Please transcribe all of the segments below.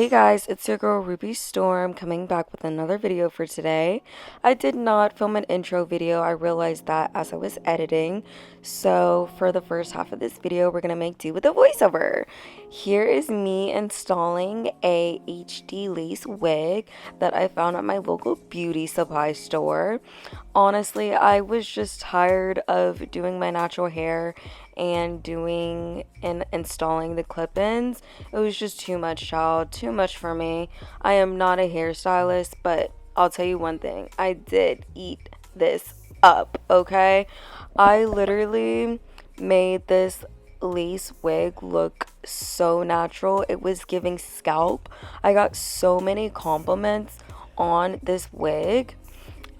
Hey guys, it's your girl Ruby Storm coming back with another video for today. I did not film an intro video. I realized that as I was editing. So for the first half of this video, we're going to make do with a voiceover. Here is me installing a HD lace wig that I found at my local beauty supply store. Honestly, I was just tired of doing my natural hair and doing and installing the clip-ins. It was just too much, child, too much for me. I am not a hairstylist, but I'll tell you one thing, I did eat this up, okay? I literally made this lace wig look so natural. It was giving scalp. I got so many compliments on this wig.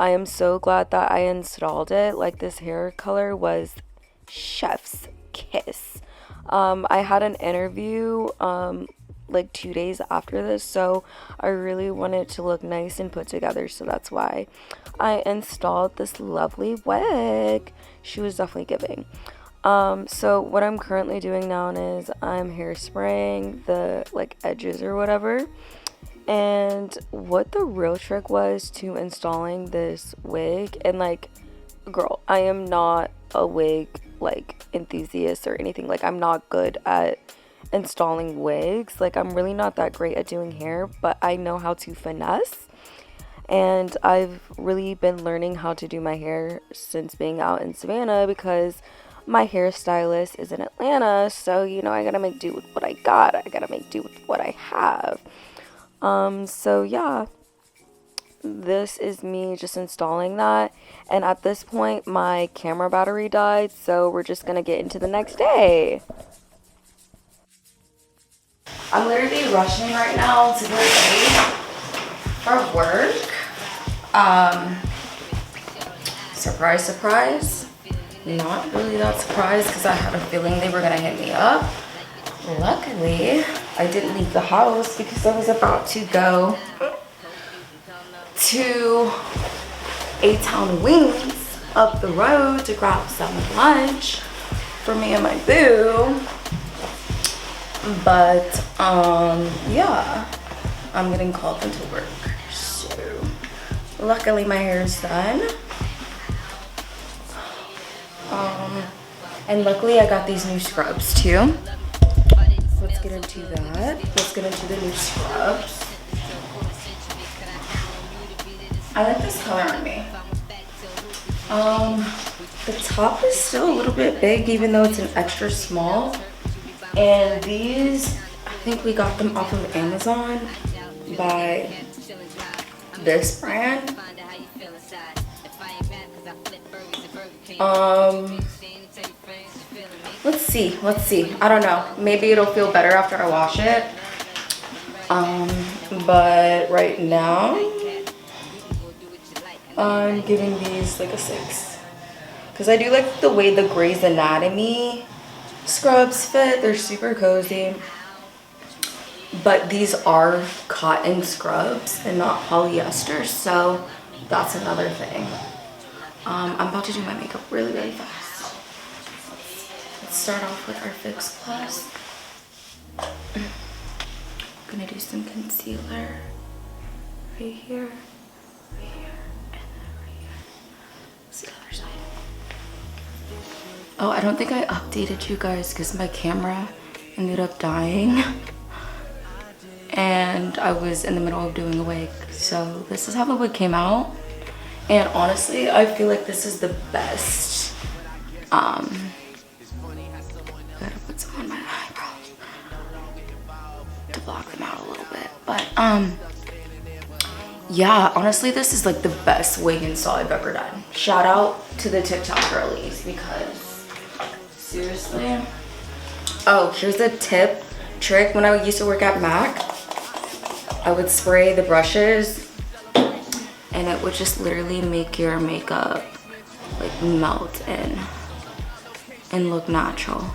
I am so glad that I installed it. Like, this hair color was chef's kiss. I had an interview like 2 days after this, so I really wanted to look nice and put together, so that's why I installed this lovely wig. She was definitely giving. So what I'm currently doing now is I'm hairspraying the like edges or whatever. And what the real trick was to installing this wig, and like, girl, I am not a wig like enthusiast or anything. Like, I'm not good at installing wigs. Like, I'm really not that great at doing hair, but I know how to finesse. And I've really been learning how to do my hair since being out in Savannah, because my hairstylist is in Atlanta. So, you know, I gotta make do with what I got. I gotta make do with what I have. So yeah, this is me just installing that, and at this point my camera battery died, so we're just gonna get into the next day. I'm literally rushing right now to get ready for work. Surprise, surprise. Not really that surprised, because I had a feeling they were gonna hit me up. Luckily, I didn't leave the house because I was about to go to A-Town Wings up the road to grab some lunch for me and my boo. But, yeah, I'm getting called into work. So, luckily my hair is done. And luckily I got these new scrubs too. Let's get into that. Let's get into the new scrubs. I like this color on me. The top is still a little bit big, even though it's an extra small. And these, I think we got them off of Amazon by this brand. Let's see. I don't know. Maybe it'll feel better after I wash it. But right now, I'm giving these like a 6. Because I do like the way the Grey's Anatomy scrubs fit. They're super cozy. But these are cotton scrubs and not polyester, so that's another thing. I'm about to do my makeup really, really fast. Let's start off with our Fix Plus. I'm gonna do some concealer right here, and then right here. Let's see the other side. Oh, I don't think I updated you guys because my camera ended up dying. And I was in the middle of doing a wig. So this is how the wig came out. And honestly, I feel like this is the best. Gotta put some on my eyebrows to block them out a little bit. But yeah, honestly, this is like the best wig install I've ever done. Shout out to the TikTok girlies, because seriously. Oh, here's a trick. When I used to work at MAC, I would spray the brushes and it would just literally make your makeup like melt in and look natural.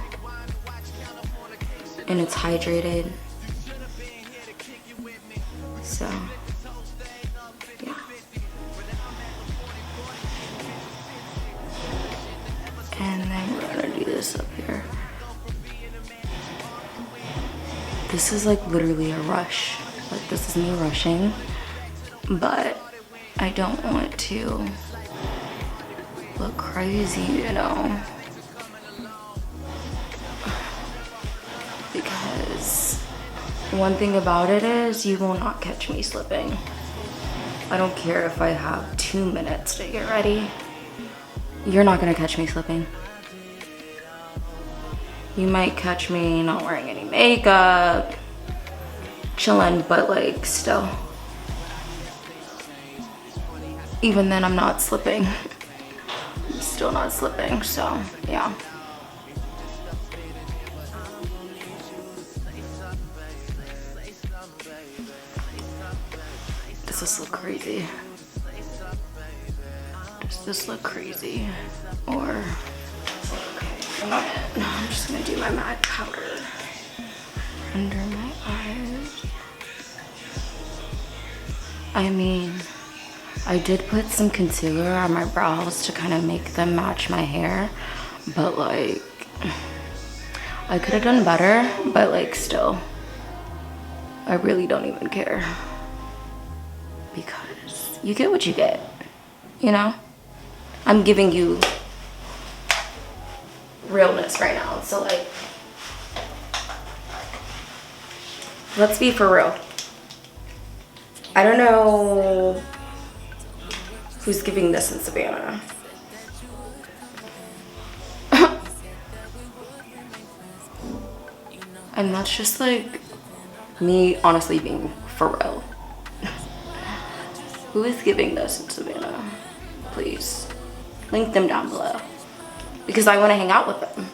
And it's hydrated. So, yeah. And then we're gonna do this up here. This is like literally a rush. Like, this is me rushing, but I don't want to look crazy, you know, because one thing about it is you will not catch me slipping. I don't care if I have 2 minutes to get ready. You're not gonna catch me slipping. You might catch me not wearing any makeup, chilling, but like still. Even then I'm not slipping. I'm still not slipping, so yeah. Does this look crazy? Does this look crazy? Or, okay, I'm just gonna do my MAC powder under my eyes. I mean, I did put some concealer on my brows to kind of make them match my hair, but like, I could have done better, but like still, I really don't even care. Because you get what you get, you know? I'm giving you realness right now, so like, let's be for real. I don't know who's giving this in Savannah. And that's just like me honestly being for real. Who is giving this in Savannah? Please link them down below because I want to hang out with them.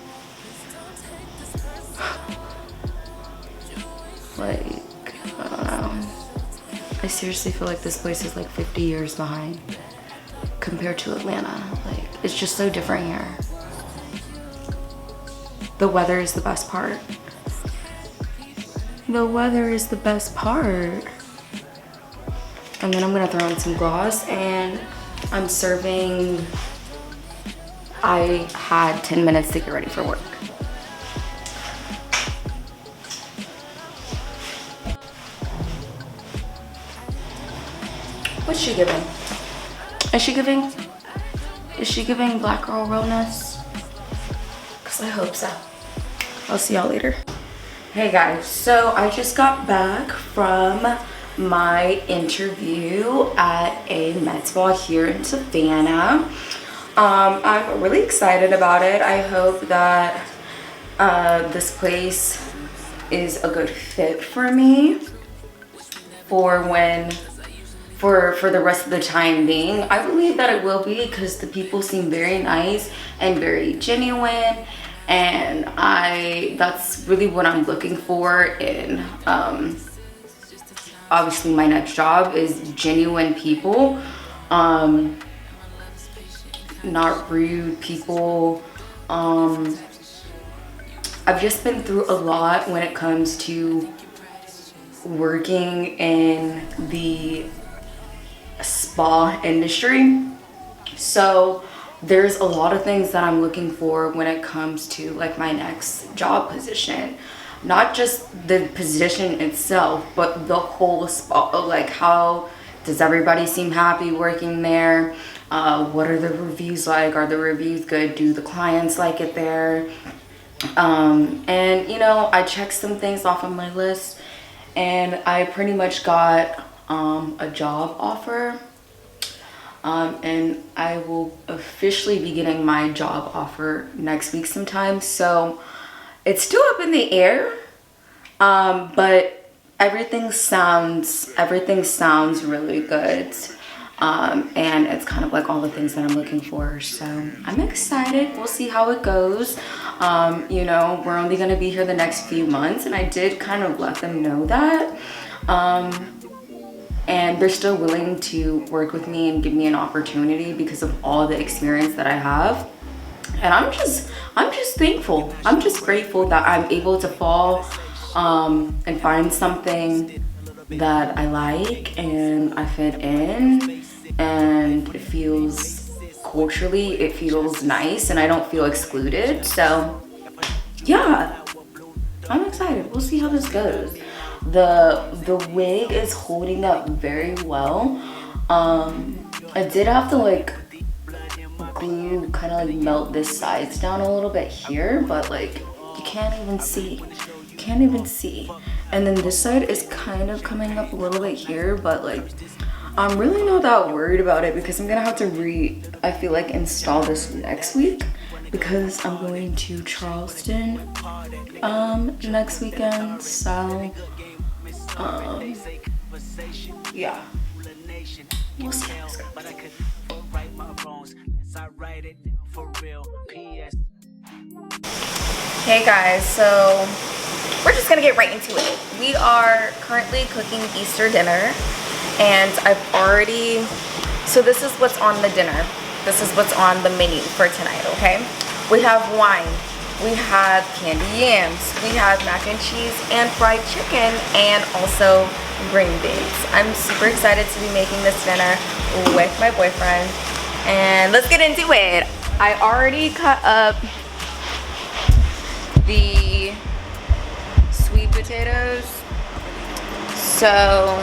Like, I don't know. I seriously feel like this place is like 50 years behind compared to Atlanta. Like, it's just so different here. The weather is the best part. The weather is the best part. And then I'm gonna throw in some gloss, and I'm serving. I had 10 minutes to get ready for work. What's she giving? Is she giving black girl realness? Cause I hope so. I'll see y'all later. Hey guys, so I just got back from my interview at a med spa here in Savannah. I'm really excited about it. I hope that this place is a good fit for me for the rest of the time being. I believe that it will be because the people seem very nice and very genuine, and that's really what I'm looking for in obviously my next job is genuine people, not rude people. I've just been through a lot when it comes to working in the spa industry, so there's a lot of things that I'm looking for when it comes to like my next job position. Not just the position itself, but the whole spa. Like, how does everybody seem happy working there? What are the reviews like? Are the reviews good? Do the clients like it there? And you know, I checked some things off of my list, and I pretty much got a job offer. And I will officially be getting my job offer next week sometime. So it's still up in the air, but everything sounds really good, and it's kind of like all the things that I'm looking for. So I'm excited. We'll see how it goes. You know, we're only gonna be here the next few months, and I did kind of let them know that, and they're still willing to work with me and give me an opportunity because of all the experience that I have. And I'm just thankful. I'm just grateful that I'm able to fall and find something that I like and I fit in, and it feels culturally, it feels nice, and I don't feel excluded. So yeah, I'm excited. We'll see how this goes. The wig is holding up very well. I did have to like glue, kind of like melt this sides down a little bit here, but like you can't even see. You can't even see. And then this side is kind of coming up a little bit here, but like I'm really not that worried about it because I'm gonna have to I feel like install this next week because I'm going to Charleston next weekend. So yeah, we'll see. Hey guys, so we're just gonna get right into it. We are currently cooking Easter dinner, and so this is what's on the dinner. This is what's on the menu for tonight, okay? We have wine, we have candy yams, we have mac and cheese and fried chicken, and also green beans. I'm super excited to be making this dinner with my boyfriend, and let's get into it. I already cut up the sweet potatoes, so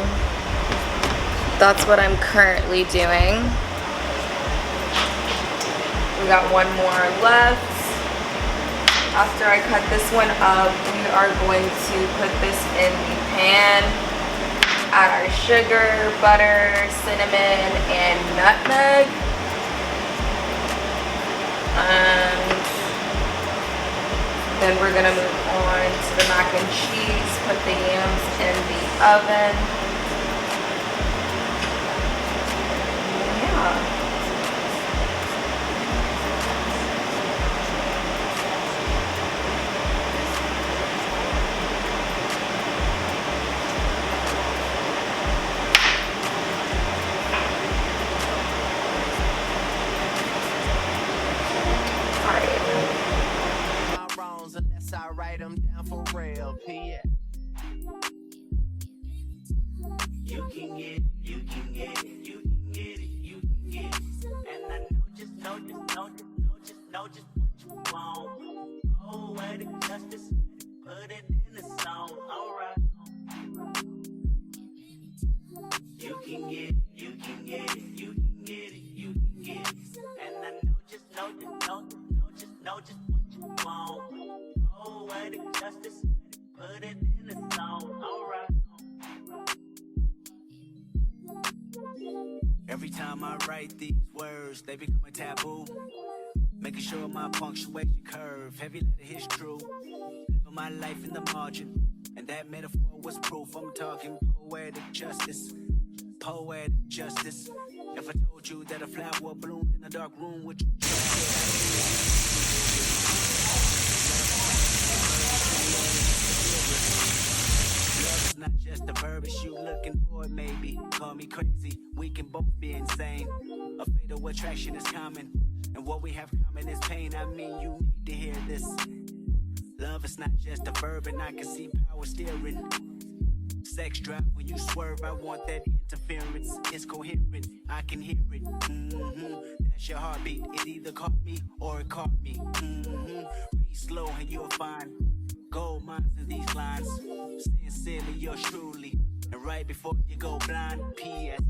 that's what I'm currently doing. We got one more left. After I cut this one up, we are going to put this in the pan, add our sugar, butter, cinnamon, and nutmeg. And then we're gonna move on to the mac and cheese, put the yams in the oven. Yeah. I write them down for real, yeah. You can get it, you can get it, you can get it, you can get it. And I know just what you want. Oh, where the justice, put it in the song, alright. You can get it, you can get it, you can get it, you can get it. And I know just what you want. Oh, where the justice, put it in the song, alright. Every time I write these words, they become a taboo. Making sure my punctuation curve, heavy letter hits true. Living my life in the margin, and that metaphor was proof. I'm talking poetic justice, poetic justice. If I told you that a flower bloomed in a dark room, would you Love's not just a verb, it's you looking for it, maybe. Call me crazy, we can both be insane. A fatal attraction is common, and what we have common is pain. I mean, you need to hear this. Love is not just a verb, and I can see power steering. Sex drive when you swerve, I want that interference. It's coherent, I can hear it. That's your heartbeat. It either caught me or it caught me. Read slow and you'll find gold mines in these lines. Sincerely, yours truly. And right before you go blind, P.S.